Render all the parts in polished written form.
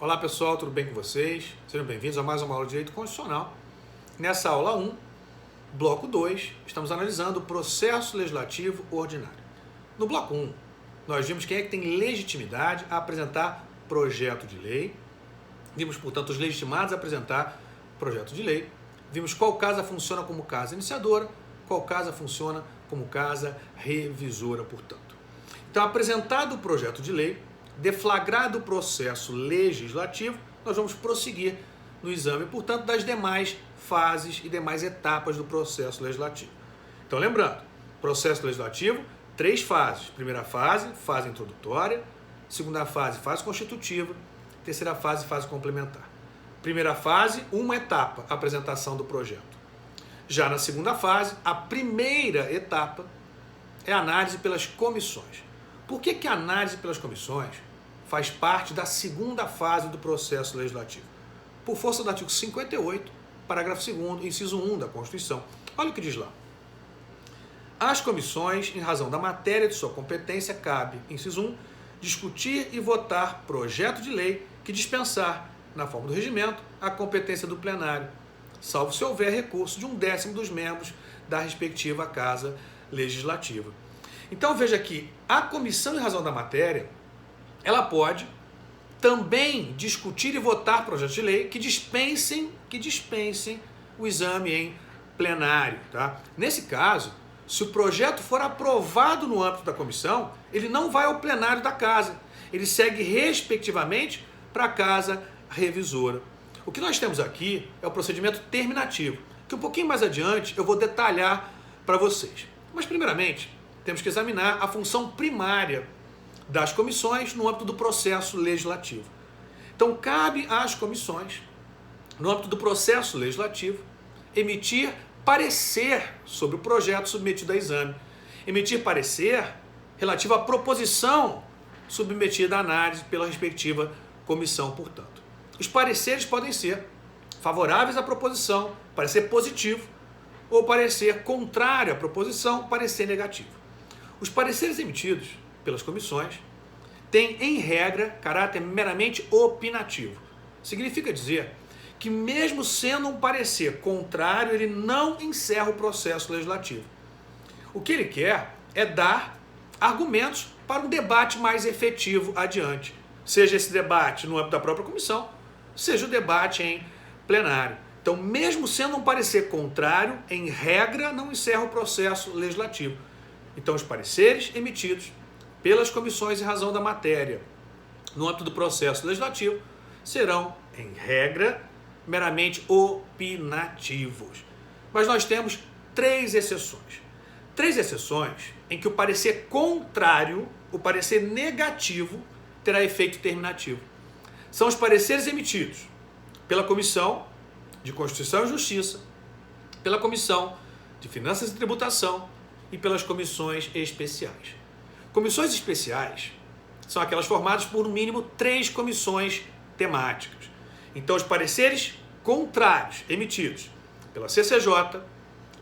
Olá pessoal, tudo bem com vocês? Sejam bem-vindos a mais uma aula de Direito Constitucional. Nessa aula 1, bloco 2, estamos analisando o processo legislativo ordinário. No bloco 1, nós vimos quem é que tem legitimidade a apresentar projeto de lei. Vimos, portanto, os legitimados a apresentar projeto de lei. Vimos qual casa funciona como casa iniciadora, qual casa funciona como casa revisora, portanto. Então, apresentado o projeto de lei, deflagrado o processo legislativo, nós vamos prosseguir no exame, portanto, das demais fases e demais etapas do processo legislativo. Então, lembrando, processo legislativo, 3 fases. Primeira fase, fase introdutória. Segunda fase, fase constitutiva. Terceira fase, fase complementar. Primeira fase, uma etapa, apresentação do projeto. Já na segunda fase, a primeira etapa é a análise pelas comissões. Por que a análise pelas comissões faz parte da segunda fase do processo legislativo? Por força do artigo 58, parágrafo 2º, inciso 1 da Constituição. Olha o que diz lá. Às comissões, em razão da matéria de sua competência, cabe, inciso 1, discutir e votar projeto de lei que dispensar, na forma do regimento, a competência do plenário, salvo se houver recurso de 1/10 dos membros da respectiva casa legislativa. Então veja que a comissão, em razão da matéria, ela pode também discutir e votar projetos de lei que dispensem o exame em plenário. Tá? Nesse caso, se o projeto for aprovado no âmbito da comissão, ele não vai ao plenário da casa, ele segue respectivamente para a casa revisora. O que nós temos aqui é o procedimento terminativo, que um pouquinho mais adiante eu vou detalhar para vocês. Mas primeiramente, temos que examinar a função primária das comissões no âmbito do processo legislativo. Então, cabe às comissões, no âmbito do processo legislativo, emitir parecer sobre o projeto submetido a exame. Emitir parecer relativo à proposição submetida à análise pela respectiva comissão, portanto. Os pareceres podem ser favoráveis à proposição, parecer positivo, ou parecer contrário à proposição, parecer negativo. Os pareceres emitidos pelas comissões têm, em regra, caráter meramente opinativo. Significa dizer que, mesmo sendo um parecer contrário, ele não encerra o processo legislativo. O que ele quer é dar argumentos para um debate mais efetivo adiante. Seja esse debate no âmbito da própria comissão, seja o debate em plenário. Então, mesmo sendo um parecer contrário, em regra, não encerra o processo legislativo. Então, os pareceres emitidos pelas comissões em razão da matéria no âmbito do processo legislativo serão, em regra, meramente opinativos. Mas nós temos 3 exceções. 3 exceções em que o parecer contrário, o parecer negativo, terá efeito terminativo. São os pareceres emitidos pela Comissão de Constituição e Justiça, pela Comissão de Finanças e Tributação e pelas comissões especiais. Comissões especiais são aquelas formadas por, no mínimo, 3 comissões temáticas. Então, os pareceres contrários emitidos pela CCJ,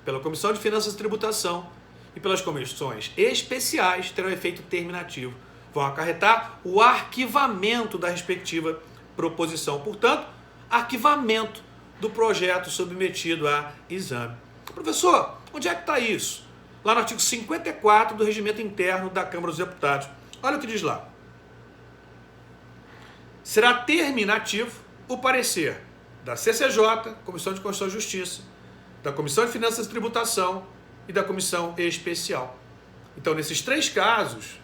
pela Comissão de Finanças e Tributação e pelas comissões especiais terão efeito terminativo. Vão acarretar o arquivamento da respectiva proposição. Portanto, arquivamento do projeto submetido a exame. Professor, onde é que está isso? Lá no artigo 54 do Regimento Interno da Câmara dos Deputados. Olha o que diz lá. Será terminativo o parecer da CCJ, Comissão de Constituição e Justiça, da Comissão de Finanças e Tributação e da Comissão Especial. Então, nesses 3 casos,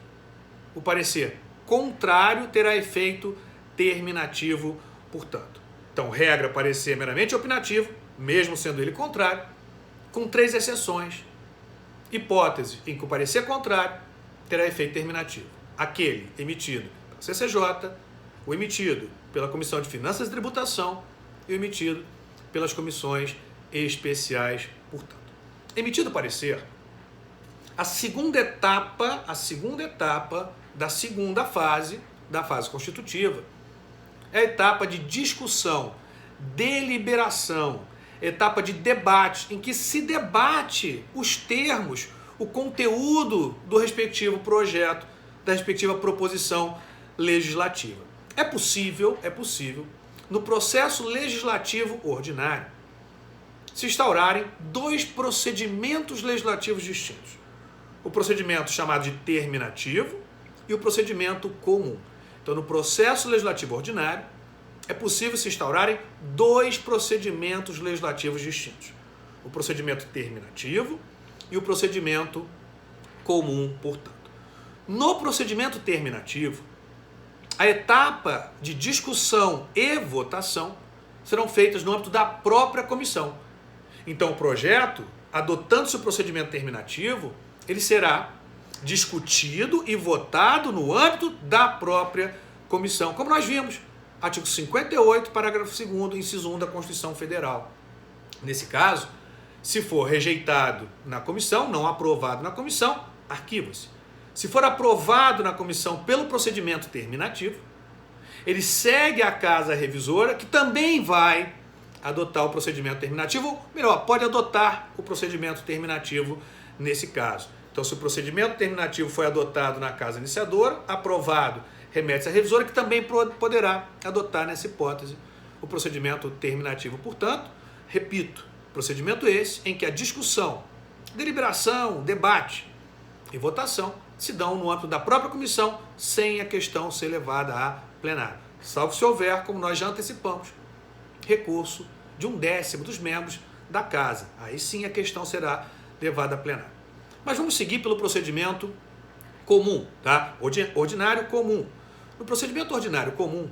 o parecer contrário terá efeito terminativo, portanto. Então, regra, parecer meramente opinativo, mesmo sendo ele contrário, com 3 exceções. Hipótese em que o parecer contrário terá efeito terminativo. Aquele emitido pela CCJ, o emitido pela Comissão de Finanças e Tributação e o emitido pelas comissões especiais, portanto. Emitido o parecer, a segunda etapa da segunda fase, da fase constitutiva, é a etapa de discussão, deliberação, etapa de debate, em que se debate os termos, o conteúdo do respectivo projeto, da respectiva proposição legislativa. É possível, no processo legislativo ordinário, se instaurarem dois procedimentos legislativos distintos. O procedimento chamado de terminativo e o procedimento comum. Então, no processo legislativo ordinário, é possível se instaurarem dois procedimentos legislativos distintos. O procedimento terminativo e o procedimento comum, portanto. No procedimento terminativo, a etapa de discussão e votação serão feitas no âmbito da própria comissão. Então, o projeto, adotando-se o procedimento terminativo, ele será discutido e votado no âmbito da própria comissão, como nós vimos, artigo 58, parágrafo 2º, inciso 1 da Constituição Federal. Nesse caso, se for rejeitado na comissão, não aprovado na comissão, arquiva-se. Se for aprovado na comissão pelo procedimento terminativo, ele segue à casa revisora, que também vai adotar o procedimento terminativo, ou melhor, pode adotar o procedimento terminativo nesse caso. Então, se o procedimento terminativo foi adotado na casa iniciadora, aprovado, remete-se à revisora, que também poderá adotar, nessa hipótese, o procedimento terminativo. Portanto, repito, procedimento esse em que a discussão, deliberação, debate e votação se dão no âmbito da própria comissão, sem a questão ser levada a plenário. Salvo se houver, como nós já antecipamos, recurso de 1/10 dos membros da casa. Aí sim a questão será levada a plenário. Mas vamos seguir pelo procedimento comum, tá? Ordinário comum. No procedimento ordinário comum,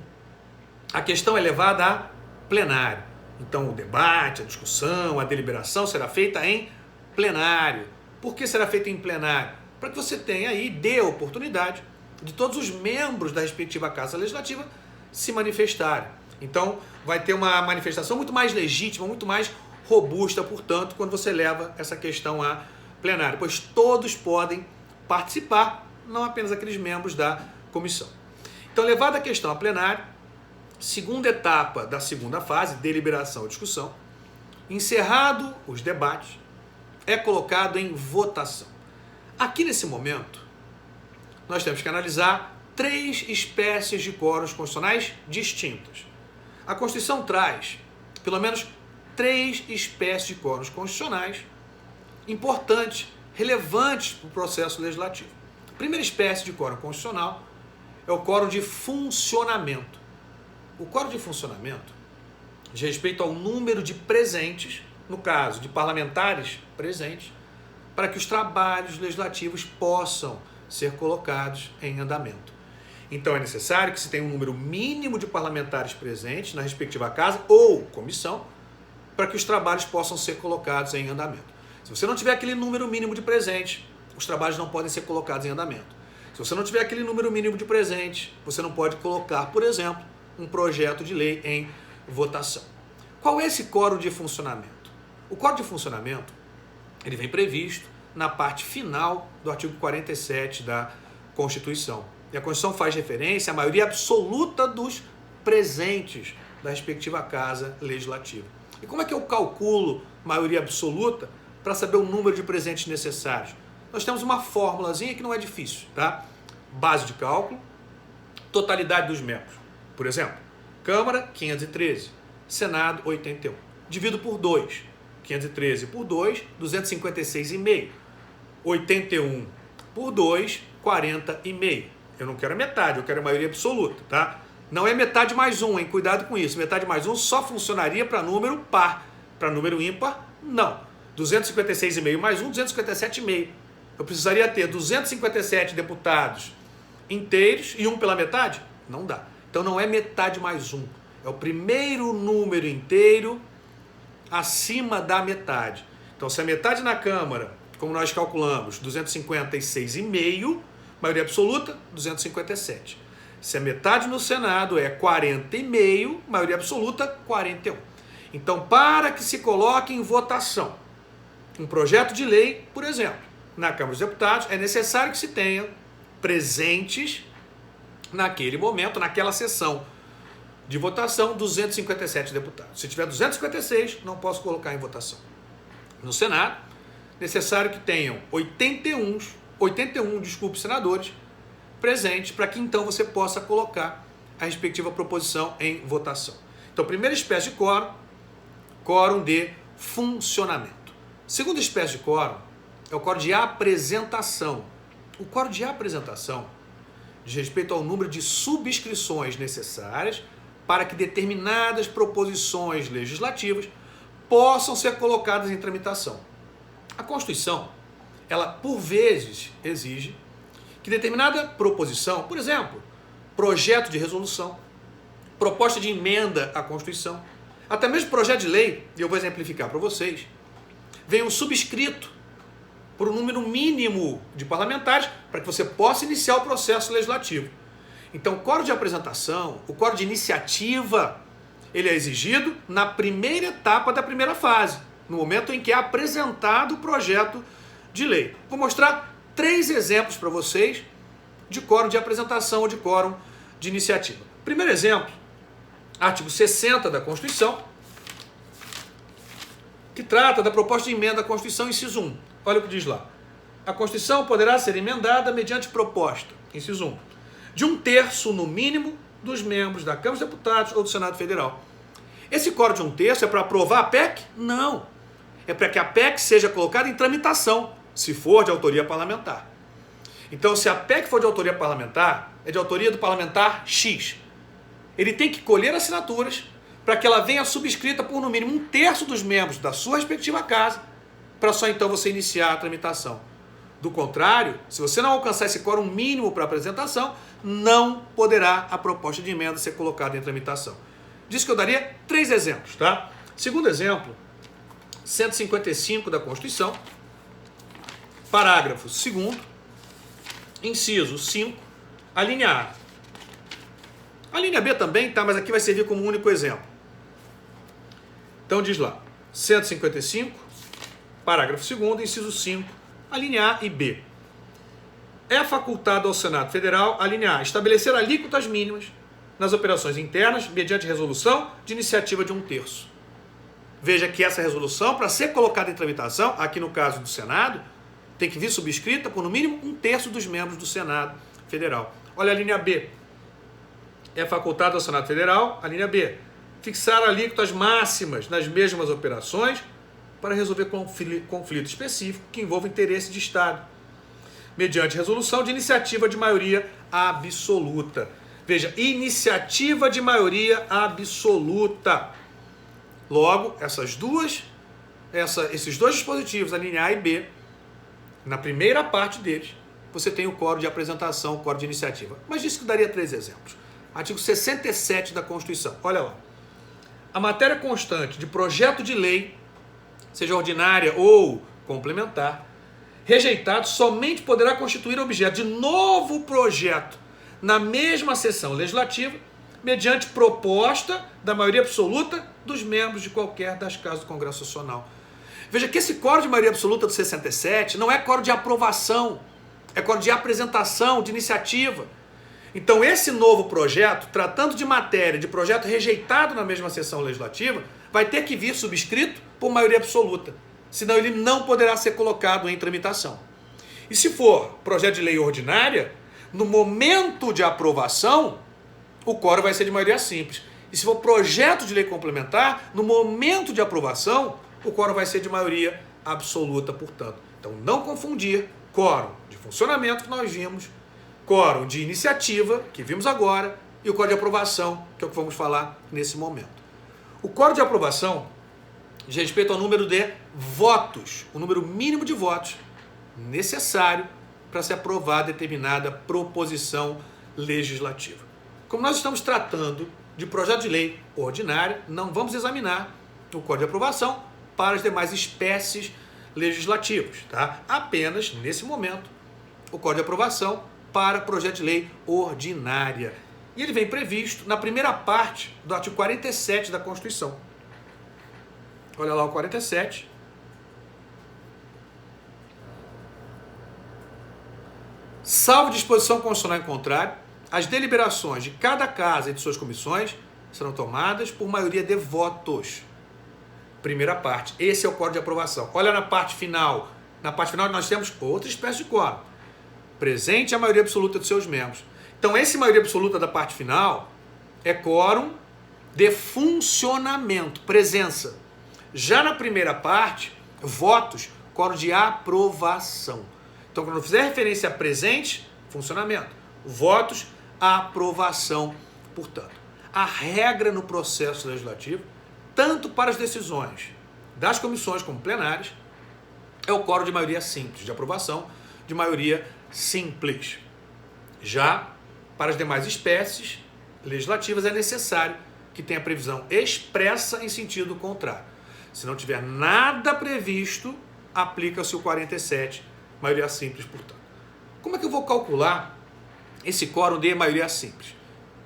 a questão é levada a plenário. Então, o debate, a discussão, a deliberação será feita em plenário. Por que será feita em plenário? Para que você tenha aí, dê a oportunidade de todos os membros da respectiva Casa Legislativa se manifestarem. Então, vai ter uma manifestação muito mais legítima, muito mais robusta, portanto, quando você leva essa questão a plenário, pois todos podem participar, não apenas aqueles membros da comissão. Então, levada a questão a plenário, segunda etapa da segunda fase, deliberação e discussão, encerrado os debates, é colocado em votação. Aqui nesse momento, nós temos que analisar três espécies de quóruns constitucionais distintas. A Constituição traz, pelo menos, três espécies de quóruns constitucionais importantes, relevantes para o processo legislativo. A primeira espécie de quórum constitucional é o quórum de funcionamento. O quórum de funcionamento diz respeito ao número de presentes, no caso de parlamentares presentes, para que os trabalhos legislativos possam ser colocados em andamento. Então é necessário que se tenha um número mínimo de parlamentares presentes na respectiva casa ou comissão para que os trabalhos possam ser colocados em andamento. Se você não tiver aquele número mínimo de presentes, os trabalhos não podem ser colocados em andamento. Se você não tiver aquele número mínimo de presentes, você não pode colocar, por exemplo, um projeto de lei em votação. Qual é esse quórum de funcionamento? O quórum de funcionamento, ele vem previsto na parte final do artigo 47 da Constituição. E a Constituição faz referência à maioria absoluta dos presentes da respectiva Casa Legislativa. E como é que eu calculo maioria absoluta para saber o número de presentes necessários? Nós temos uma fórmulazinha que não é difícil, tá? Base de cálculo, totalidade dos membros. Por exemplo, Câmara, 513, Senado, 81. Divido por 2. 513 por 2, 256,5. 81 por 2, 40,5. Eu não quero a metade, eu quero a maioria absoluta, tá? Não é metade mais 1, hein? Cuidado com isso. Metade mais 1 só funcionaria para número par. Para número ímpar, não. 256,5 mais 1, 257,5. Eu precisaria ter 257 deputados inteiros e um pela metade? Não dá. Então não é metade mais 1. É o primeiro número inteiro acima da metade. Então, se a metade na Câmara, como nós calculamos, 256,5, maioria absoluta, 257. Se a metade no Senado é 40,5, maioria absoluta, 41. Então, para que se coloque em votação um projeto de lei, por exemplo, na Câmara dos Deputados, é necessário que se tenha presentes naquele momento, naquela sessão de votação, 257 deputados. Se tiver 256, não posso colocar em votação. No Senado, necessário que tenham 81 senadores presentes para que então você possa colocar a respectiva proposição em votação. Então, primeira espécie de quórum, quórum de funcionamento. Segunda espécie de quórum é o quórum de apresentação. O quórum de apresentação diz respeito ao número de subscrições necessárias para que determinadas proposições legislativas possam ser colocadas em tramitação. A Constituição, ela por vezes exige que determinada proposição, por exemplo, projeto de resolução, proposta de emenda à Constituição, até mesmo projeto de lei, e eu vou exemplificar para vocês, venha um subscrito por um número mínimo de parlamentares para que você possa iniciar o processo legislativo. Então, o quórum de apresentação, o quórum de iniciativa, ele é exigido na primeira etapa da primeira fase, no momento em que é apresentado o projeto de lei. Vou mostrar 3 exemplos para vocês de quórum de apresentação ou de quórum de iniciativa. Primeiro exemplo, artigo 60 da Constituição, que trata da proposta de emenda à Constituição, inciso 1. Olha o que diz lá. A Constituição poderá ser emendada mediante proposta, inciso 1, de 1/3, no mínimo, dos membros da Câmara dos Deputados ou do Senado Federal. Esse quórum de 1/3 é para aprovar a PEC? Não. É para que a PEC seja colocada em tramitação, se for de autoria parlamentar. Então, se a PEC for de autoria parlamentar, é de autoria do parlamentar X. Ele tem que colher assinaturas para que ela venha subscrita por no mínimo 1/3 dos membros da sua respectiva casa, para só então você iniciar a tramitação. Do contrário, se você não alcançar esse quórum mínimo para apresentação, não poderá a proposta de emenda ser colocada em tramitação. Disse que eu daria 3 exemplos, tá? Segundo exemplo, 155 da Constituição, parágrafo 2º, inciso 5, a linha A. A linha B também, tá? Mas aqui vai servir como um único exemplo. Então diz lá, 155, parágrafo 2º, inciso 5, a linha A e B. É facultado ao Senado Federal, a linha A, estabelecer alíquotas mínimas nas operações internas mediante resolução de iniciativa de 1/3. Veja que essa resolução, para ser colocada em tramitação, aqui no caso do Senado, tem que vir subscrita por no mínimo 1/3 dos membros do Senado Federal. Olha a linha B. É facultado ao Senado Federal, a linha B, fixar alíquotas máximas nas mesmas operações para resolver conflito específico que envolva interesse de Estado, mediante resolução de iniciativa de maioria absoluta. Veja, iniciativa de maioria absoluta. Logo, esses dois dispositivos, a linha A e B, na primeira parte deles, você tem o quórum de apresentação, o quórum de iniciativa. Mas disse que daria 3 exemplos. Artigo 67 da Constituição. Olha lá. A matéria constante de projeto de lei, seja ordinária ou complementar, rejeitado somente poderá constituir objeto de novo projeto na mesma sessão legislativa, mediante proposta da maioria absoluta dos membros de qualquer das casas do Congresso Nacional. Veja que esse quórum de maioria absoluta do 67 não é quórum de aprovação, é quórum de apresentação, de iniciativa. Então, esse novo projeto, tratando de matéria de projeto rejeitado na mesma sessão legislativa, vai ter que vir subscrito por maioria absoluta, senão ele não poderá ser colocado em tramitação. E se for projeto de lei ordinária, no momento de aprovação, o quórum vai ser de maioria simples. E se for projeto de lei complementar, no momento de aprovação, o quórum vai ser de maioria absoluta, portanto. Então, não confundir quórum de funcionamento, que nós vimos, quórum de iniciativa, que vimos agora, e o quórum de aprovação, que é o que vamos falar nesse momento. O quórum de aprovação diz respeito ao número de votos, o número mínimo de votos necessário para se aprovar determinada proposição legislativa. Como nós estamos tratando de projeto de lei ordinário, não vamos examinar o quórum de aprovação para as demais espécies legislativas, tá? Apenas, nesse momento, o quórum de aprovação para projeto de lei ordinária. E ele vem previsto na primeira parte do artigo 47 da Constituição. Olha lá o 47. Salvo disposição constitucional em contrário, as deliberações de cada casa e de suas comissões serão tomadas por maioria de votos. Primeira parte. Esse é o quórum de aprovação. Olha na parte final. Na parte final nós temos outra espécie de quórum. Presente a maioria absoluta dos seus membros. Então, essa maioria absoluta da parte final é quórum de funcionamento, presença. Já na primeira parte, votos, quórum de aprovação. Então, quando eu fizer referência a presente, funcionamento. Votos, aprovação, portanto. A regra no processo legislativo, tanto para as decisões das comissões como plenárias, é o quórum de maioria simples, de aprovação de maioria simples. Já para as demais espécies legislativas é necessário que tenha previsão expressa em sentido contrário. Se não tiver nada previsto, aplica-se o 47, maioria simples, portanto. Como é que eu vou calcular esse quórum de maioria simples?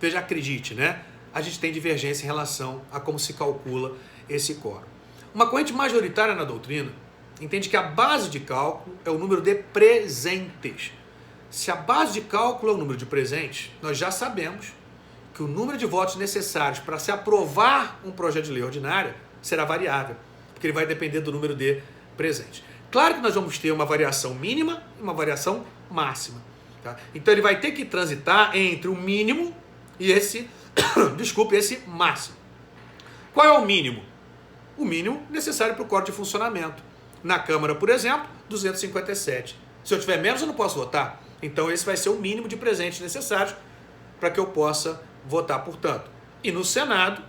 Veja, acredite, né? A gente tem divergência em relação a como se calcula esse quórum. Uma corrente majoritária na doutrina entende que a base de cálculo é o número de presentes. Se a base de cálculo é o número de presentes, nós já sabemos que o número de votos necessários para se aprovar um projeto de lei ordinária será variável, porque ele vai depender do número de presentes. Claro que nós vamos ter uma variação mínima e uma variação máxima. Tá? Então ele vai ter que transitar entre o mínimo e esse máximo. Qual é o mínimo? O mínimo necessário para o quórum de funcionamento. Na Câmara, por exemplo, 257. Se eu tiver menos, eu não posso votar. Então esse vai ser o mínimo de presentes necessários para que eu possa votar, portanto. E no Senado,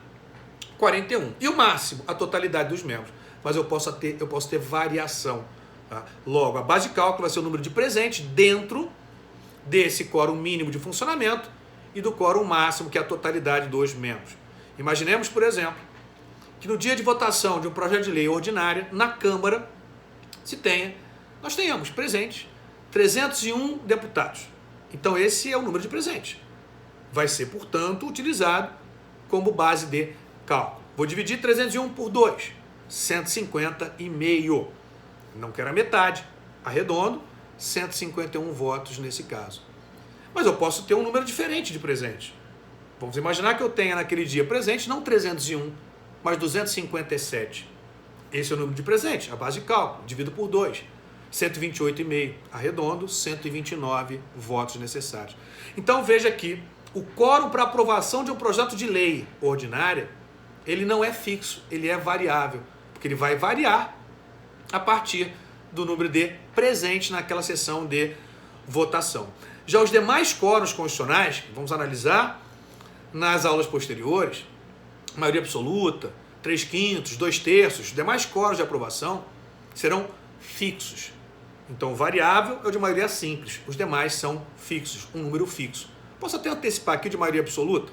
41. E o máximo, a totalidade dos membros. Mas eu posso ter variação. Tá? Logo, a base de cálculo vai ser o número de presentes dentro desse quórum mínimo de funcionamento e do quórum máximo, que é a totalidade dos membros. Imaginemos, por exemplo, que no dia de votação de um projeto de lei ordinária, na Câmara, nós tenhamos presentes 301 deputados. Então esse é o número de presentes. Vai ser, portanto, utilizado como base de cálculo. Vou dividir 301 por 2, 150,5. Não quero a metade, arredondo, 151 votos nesse caso. Mas eu posso ter um número diferente de presentes. Vamos imaginar que eu tenha naquele dia presente não 301, mas 257. Esse é o número de presentes, a base de cálculo, divido por 2. 128,5, arredondo, 129 votos necessários. Então veja aqui, o quórum para aprovação de um projeto de lei ordinária, ele não é fixo, ele é variável, porque ele vai variar a partir do número de presentes naquela sessão de votação. Já os demais quórums constitucionais, que vamos analisar nas aulas posteriores, maioria absoluta, 3/5, 2/3, os demais quórums de aprovação serão fixos. Então, o variável é o de maioria simples, os demais são fixos, um número fixo. Posso até antecipar aqui de maioria absoluta?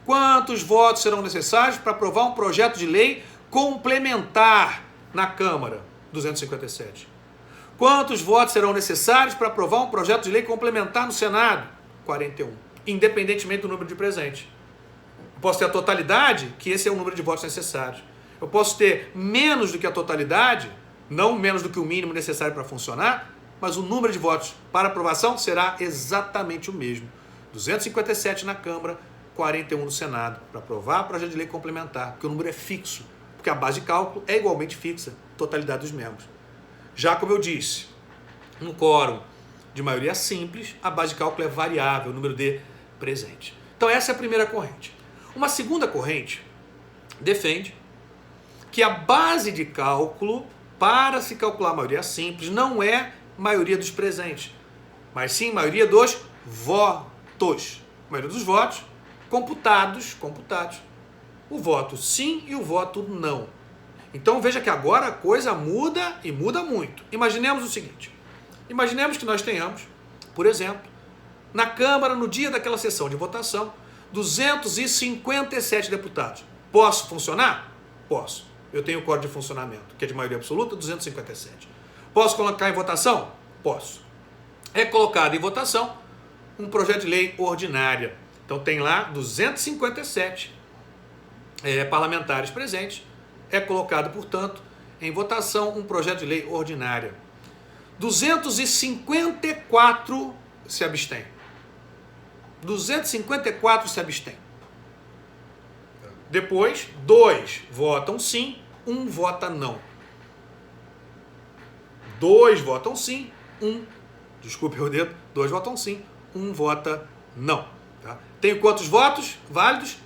Quantos votos serão necessários para aprovar um projeto de lei complementar na Câmara? 257. Quantos votos serão necessários para aprovar um projeto de lei complementar no Senado? 41. Independentemente do número de presentes. Eu posso ter a totalidade, que esse é o número de votos necessários. Eu posso ter menos do que a totalidade, não menos do que o mínimo necessário para funcionar, mas o número de votos para aprovação será exatamente o mesmo. 257 na Câmara, 41 no Senado, para aprovar o projeto de lei complementar, porque o número é fixo, porque a base de cálculo é igualmente fixa, totalidade dos membros. Já como eu disse, no quórum de maioria simples, a base de cálculo é variável, o número de presentes. Então essa é a primeira corrente. Uma segunda corrente defende que a base de cálculo para se calcular a maioria simples não é maioria dos presentes, mas sim maioria dos votos. A maioria dos votos computados, o voto sim e o voto não. Então veja que agora a coisa muda e muda muito. Imaginemos o seguinte, imaginemos que nós tenhamos, por exemplo, na Câmara, no dia daquela sessão de votação, 257 deputados. Posso funcionar? Posso. Eu tenho o código de funcionamento, que é de maioria absoluta, 257. Posso colocar em votação? Posso. É colocado em votação um projeto de lei ordinária. Então tem lá 257 parlamentares presentes. É colocado, portanto, em votação um projeto de lei ordinária. 254 se abstêm. 254 se abstêm. Depois, 2 votam sim, 1 vota não. 2 votam sim, 2 votam sim, 1 vota não. Tá? Tenho quantos votos válidos?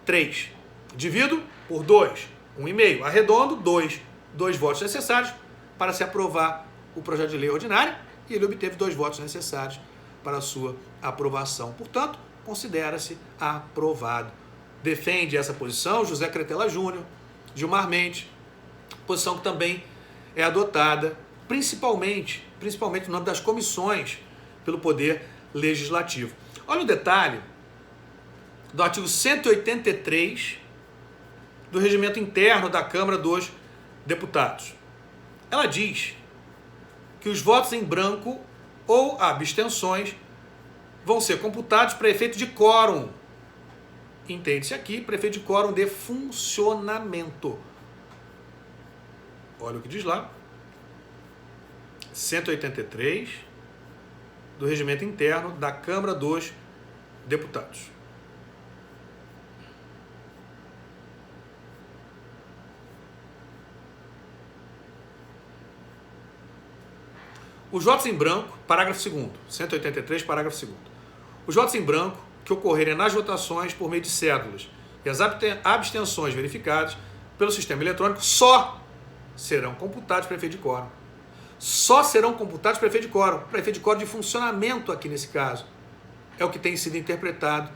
3. Divido por 2, 1,5. Arredondo, 2. 2 votos necessários para se aprovar o projeto de lei ordinário e ele obteve 2 votos necessários para a sua aprovação. Portanto, considera-se aprovado. Defende essa posição José Cretela Júnior, Gilmar Mendes, posição que também é adotada principalmente no âmbito das comissões pelo Poder Legislativo. Olha o detalhe do artigo 183 do Regimento Interno da Câmara dos Deputados. Ela diz que os votos em branco ou abstenções vão ser computados para efeito de quórum. Entende-se aqui, para efeito de quórum de funcionamento. Olha o que diz lá. 183 do Regimento Interno da Câmara dos Deputados. Os votos em branco, parágrafo 2º, 183, parágrafo 2º. Os votos em branco que ocorrerem nas votações por meio de cédulas e as abstenções verificadas pelo sistema eletrônico só serão computados para efeito de quórum. Só serão computados para efeito de quórum de funcionamento aqui nesse caso. É o que tem sido interpretado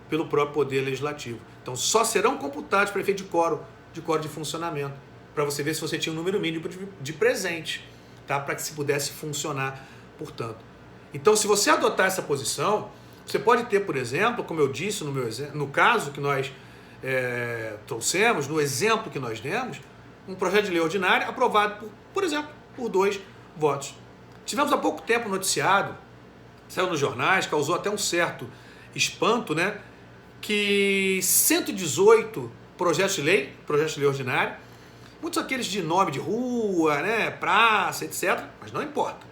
pelo próprio Poder Legislativo. Então, só serão computados para efeito de quórum de funcionamento, para você ver se você tinha um número mínimo de presente, tá? Para que se pudesse funcionar, portanto. Então, se você adotar essa posição, você pode ter, por exemplo, como eu disse no caso que nós trouxemos, no exemplo que nós demos, um projeto de lei ordinária aprovado, por exemplo, por 2 votos. Tivemos há pouco tempo noticiado, saiu nos jornais, causou até um certo espanto, né? Que 118 projetos de lei ordinária, muitos aqueles de nome de rua, né, praça, etc., mas não importa.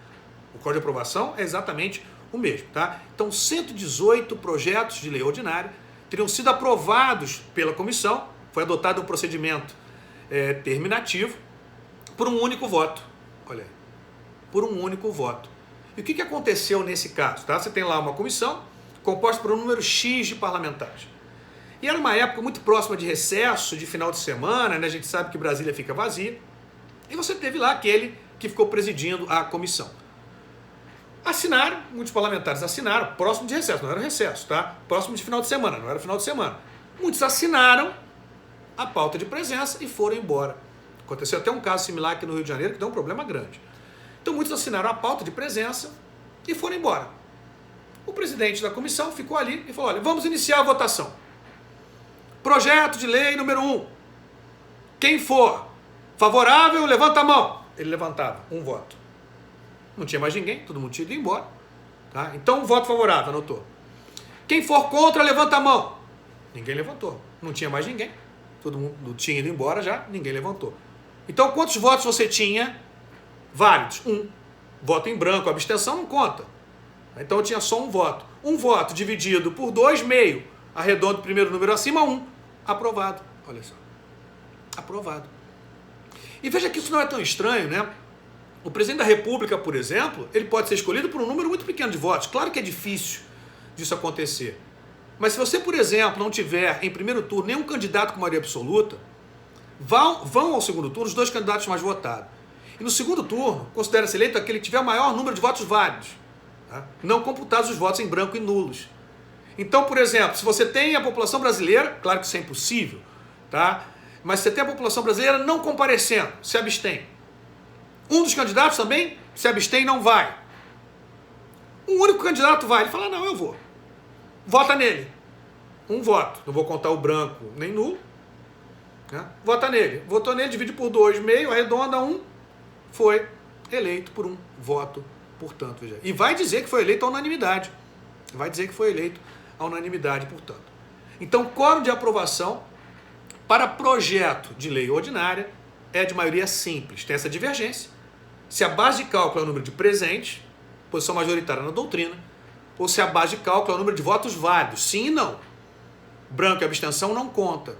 O código de aprovação é exatamente o mesmo, tá? Então, 118 projetos de lei ordinária teriam sido aprovados pela comissão, foi adotado um procedimento terminativo, por um único voto. Olha aí, por um único voto. E o que aconteceu nesse caso? Tá? Você tem lá uma comissão composta por um número X de parlamentares. E era uma época muito próxima de recesso, de final de semana, né? A gente sabe que Brasília fica vazia. E você teve lá aquele que ficou presidindo a comissão. Assinaram, muitos parlamentares assinaram, próximo de recesso, não era recesso, tá? Próximo de final de semana, não era final de semana. Muitos assinaram a pauta de presença e foram embora. Aconteceu até um caso similar aqui no Rio de Janeiro que deu um problema grande. Então muitos assinaram a pauta de presença e foram embora. O presidente da comissão ficou ali e falou, olha, vamos iniciar a votação. Projeto de lei número 1. Quem for favorável, levanta a mão. Ele levantava, um voto. Não tinha mais ninguém, todo mundo tinha ido embora. Tá? Então, um voto favorável, anotou. Quem for contra, levanta a mão. Ninguém levantou. Não tinha mais ninguém. Todo mundo tinha ido embora já, ninguém levantou. Então, quantos votos você tinha válidos? 1. Voto em branco, abstenção não conta. Então, eu tinha só um voto. Um voto dividido por 2, meio. Arredondo o primeiro número acima, 1. Aprovado. Olha só. Aprovado. E veja que isso não é tão estranho, né? O presidente da República, por exemplo, ele pode ser escolhido por um número muito pequeno de votos. Claro que é difícil disso acontecer. Mas se você, por exemplo, não tiver em primeiro turno nenhum candidato com maioria absoluta, vão ao segundo turno os 2 candidatos mais votados. E no segundo turno, considera-se eleito aquele que tiver o maior número de votos válidos, tá? Não computados os votos em branco e nulos. Então, por exemplo, se você tem a população brasileira, claro que isso é impossível, tá? Mas se você tem a população brasileira não comparecendo, se abstém. Um dos candidatos também se abstém e não vai. Um único candidato vai. Ele fala, não, eu vou. Vota nele. Um voto. Não vou contar o branco nem nulo. Né? Vota nele. Votou nele, divide por 2, meio, arredonda 1. Foi eleito por um voto, portanto. Veja. E vai dizer que foi eleito à unanimidade. Vai dizer que foi eleito à unanimidade, portanto. Então, quórum de aprovação para projeto de lei ordinária é de maioria simples. Tem essa divergência. Se a base de cálculo é o número de presentes, posição majoritária na doutrina, ou se a base de cálculo é o número de votos válidos. Sim e não. Branco e abstenção não conta.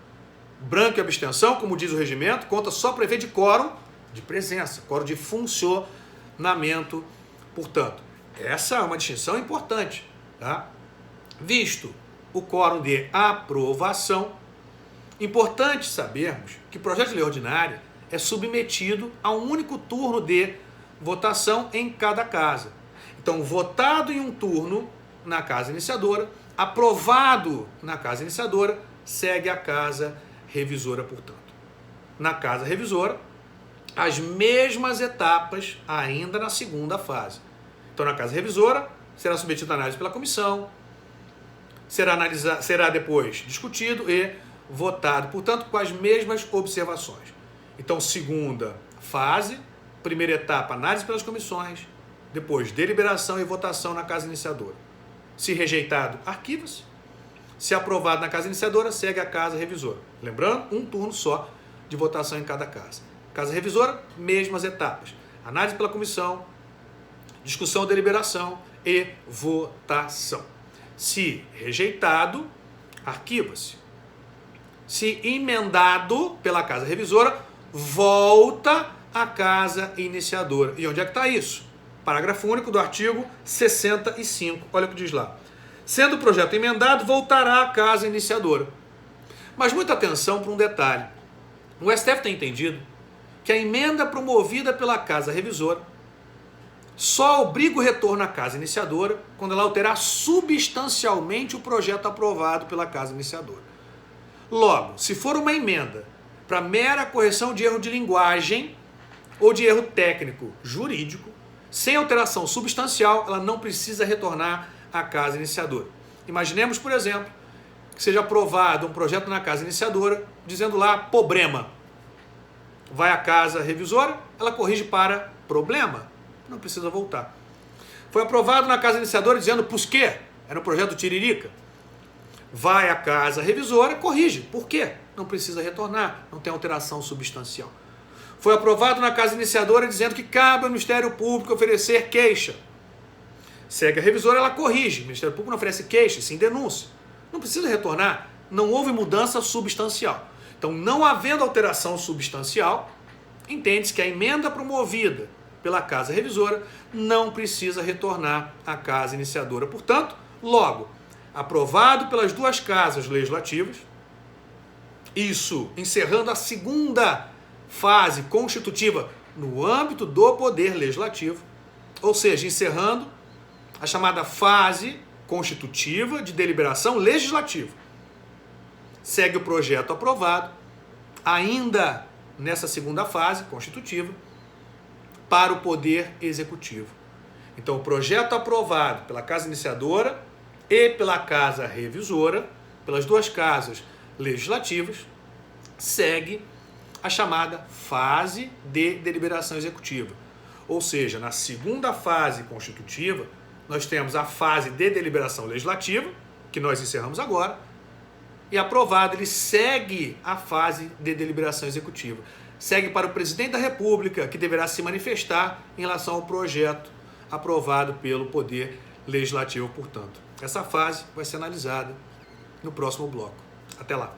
Branco e abstenção, como diz o regimento, conta só para efeito de quórum de presença, quórum de funcionamento, portanto. Essa é uma distinção importante, tá? Visto o quórum de aprovação, Importante sabermos que o projeto de lei ordinária é submetido a um único turno de votação em cada casa. Então, votado em um turno na casa iniciadora, aprovado na casa iniciadora, segue a casa revisora, portanto. Na casa revisora, as mesmas etapas ainda na segunda fase. Então, na casa revisora, será submetido à análise pela comissão, será depois discutido e votado, portanto, com as mesmas observações. Então, segunda fase, primeira etapa, análise pelas comissões, depois deliberação e votação na casa iniciadora. Se rejeitado, arquiva-se. Se aprovado na casa iniciadora, segue a casa revisora. Lembrando, um turno só de votação em cada casa. Casa revisora, mesmas etapas. Análise pela comissão, discussão, deliberação e votação. Se rejeitado, arquiva-se. Se emendado pela casa revisora, volta à casa iniciadora. E onde é que está isso? Parágrafo único do artigo 65. Olha o que diz lá. Sendo o projeto emendado, voltará à casa iniciadora. Mas muita atenção para um detalhe. O STF tem entendido que a emenda promovida pela casa revisora só obriga o retorno à casa iniciadora quando ela alterar substancialmente o projeto aprovado pela casa iniciadora. Logo, se for uma emenda para mera correção de erro de linguagem ou de erro técnico jurídico, sem alteração substancial, ela não precisa retornar à casa iniciadora. Imaginemos, por exemplo, que seja aprovado um projeto na casa iniciadora, dizendo lá problema. Vai à casa revisora, ela corrige para problema. Não precisa voltar. Foi aprovado na casa iniciadora dizendo por quê? Era um projeto Tiririca. Vai à casa revisora, corrige. Por quê? Não precisa retornar, não tem alteração substancial. Foi aprovado na casa iniciadora dizendo que cabe ao Ministério Público oferecer queixa. Segue a revisora, ela corrige. O Ministério Público não oferece queixa, sim denúncia. Não precisa retornar, não houve mudança substancial. Então, não havendo alteração substancial, entende-se que a emenda promovida pela casa revisora não precisa retornar à casa iniciadora. Portanto, logo, aprovado pelas duas casas legislativas, isso encerrando a segunda fase constitutiva no âmbito do Poder Legislativo, ou seja, encerrando a chamada fase constitutiva de deliberação legislativa. Segue o projeto aprovado, ainda nessa segunda fase constitutiva, para o Poder Executivo. Então, o projeto aprovado pela Casa Iniciadora e pela Casa Revisora, pelas duas casas legislativas, segue a chamada fase de deliberação executiva. Ou seja, na segunda fase constitutiva, nós temos a fase de deliberação legislativa, que nós encerramos agora, e aprovado, ele segue a fase de deliberação executiva. Segue para o presidente da República, que deverá se manifestar em relação ao projeto aprovado pelo Poder Legislativo, portanto. Essa fase vai ser analisada no próximo bloco. Até lá.